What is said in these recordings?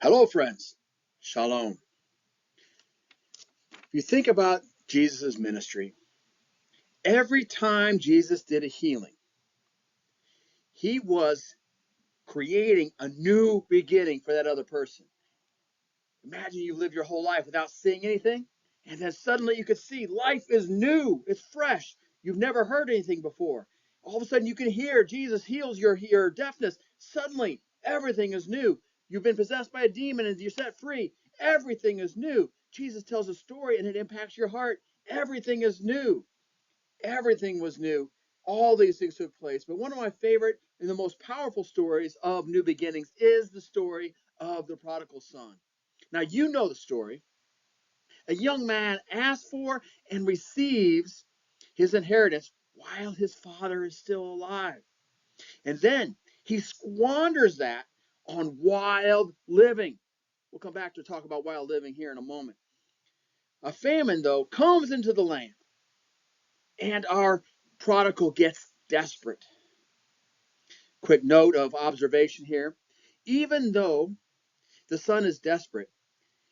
Hello, friends. Shalom. If you think about Jesus' ministry, every time Jesus did a healing, he was creating a new beginning for that other person. Imagine you live your whole life without seeing anything, and then suddenly you could see life is new, it's fresh. You've never heard anything before. All of a sudden you can hear Jesus heals your deafness. Suddenly everything is new. You've been possessed by a demon and you're set free. Everything is new. Jesus tells a story and it impacts your heart. Everything is new. Everything was new. All these things took place. But one of my favorite and the most powerful stories of new beginnings is the story of the prodigal son. Now, you know the story. A young man asks for and receives his inheritance while his father is still alive. And then he squanders that on wild living. We'll come back to talk about wild living here in a moment. A famine, though, comes into the land, and our prodigal gets desperate. Quick note of observation here. Even though the son is desperate,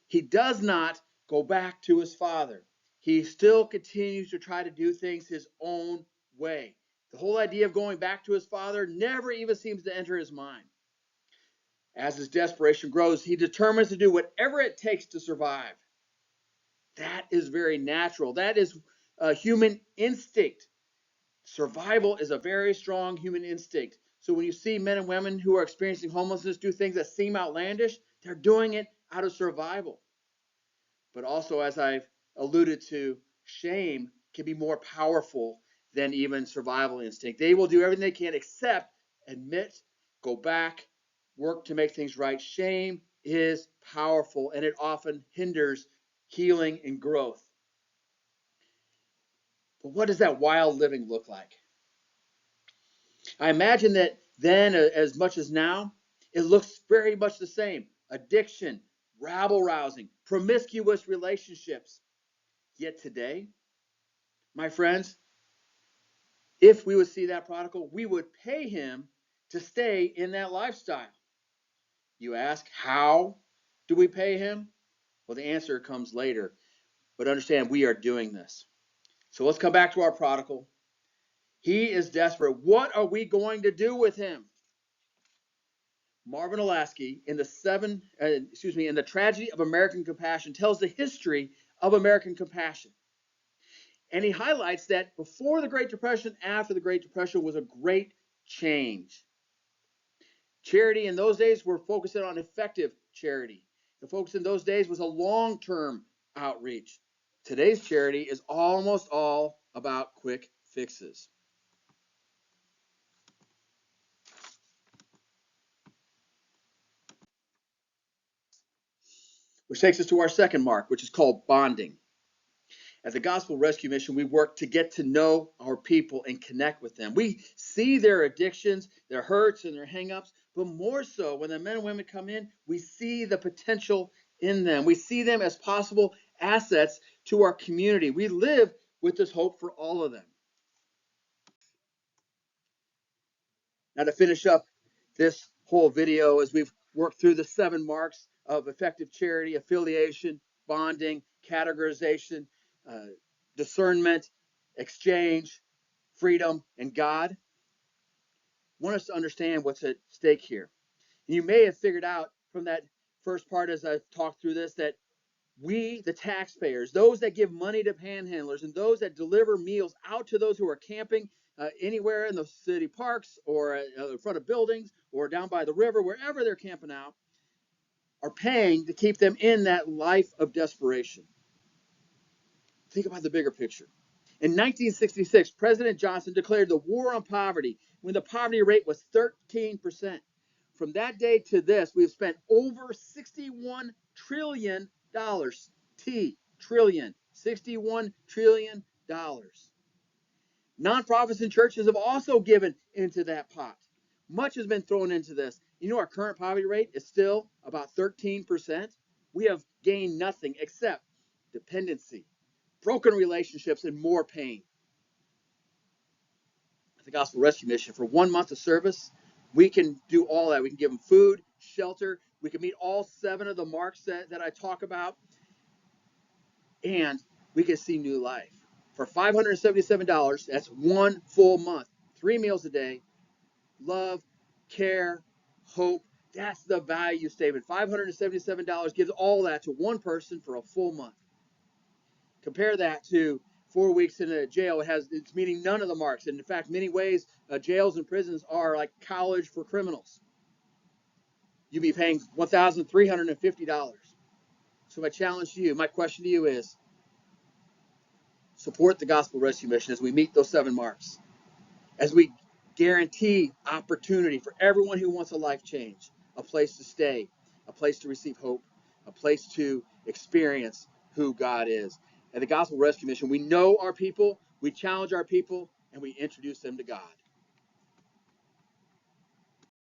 he does not go back to his father. He still continues to try to do things his own way. The whole idea of going back to his father never even seems to enter his mind. As his desperation grows, he determines to do whatever it takes to survive. That is very natural. That is a human instinct. Survival is a very strong human instinct. So when you see men and women who are experiencing homelessness do things that seem outlandish, they're doing it out of survival. But also, as I've alluded to, shame can be more powerful than even survival instinct. They will do everything they can except admit, go back, work to make things right. Shame is powerful, and it often hinders healing and growth. But what does that wild living look like? I imagine that then, as much as now, it looks very much the same. Addiction, rabble-rousing, promiscuous relationships. Yet today, my friends, if we would see that prodigal, we would pay him to stay in that lifestyle. You ask, how do we pay him? Well, the answer comes later. But understand, we are doing this. So let's come back to our prodigal. He is desperate. What are we going to do with him? Marvin Olasky in the Tragedy of American Compassion tells the history of American compassion. And he highlights that before the Great Depression, after the Great Depression was a great change. Charity in those days were focusing on effective charity. The focus in those days was a long-term outreach. Today's charity is almost all about quick fixes. Which takes us to our second mark, which is called bonding. At the Gospel Rescue Mission, we work to get to know our people and connect with them. We see their addictions, their hurts, and their hang-ups, but more so, when the men and women come in, we see the potential in them. We see them as possible assets to our community. We live with this hope for all of them. Now, to finish up this whole video, as we've worked through the 7 marks of effective charity, affiliation, bonding, categorization, discernment, exchange, freedom, and God, I want us to understand what's at stake here. And you may have figured out from that first part as I've talked through this that we, the taxpayers, those that give money to panhandlers and those that deliver meals out to those who are camping anywhere in the city parks or in front of buildings or down by the river, wherever they're camping out, are paying to keep them in that life of desperation. Think about the bigger picture. In 1966, President Johnson declared the war on poverty when the poverty rate was 13%. From that day to this, we have spent over $61 trillion. Trillion. $61 trillion. Nonprofits and churches have also given into that pot. Much has been thrown into this. You know, our current poverty rate is still about 13%. We have gained nothing except dependency, broken relationships, and more pain. At the Gospel Rescue Mission, for 1 month of service, we can do all that. We can give them food, shelter. We can meet all 7 of the marks that I talk about, and we can see new life. For $577, that's 1 full month, 3 meals a day, love, care, hope. That's the value statement. $577 gives all that to one person for a full month. Compare that to 4 weeks in a jail. It's meeting none of the marks. And in fact, many ways, jails and prisons are like college for criminals. You'd be paying $1,350. So my challenge to you, my question to you is, support the Gospel Rescue Mission as we meet those 7 marks, as we guarantee opportunity for everyone who wants a life change, a place to stay, a place to receive hope, a place to experience who God is. At the Gospel Rescue Mission, we know our people, we challenge our people, and we introduce them to God.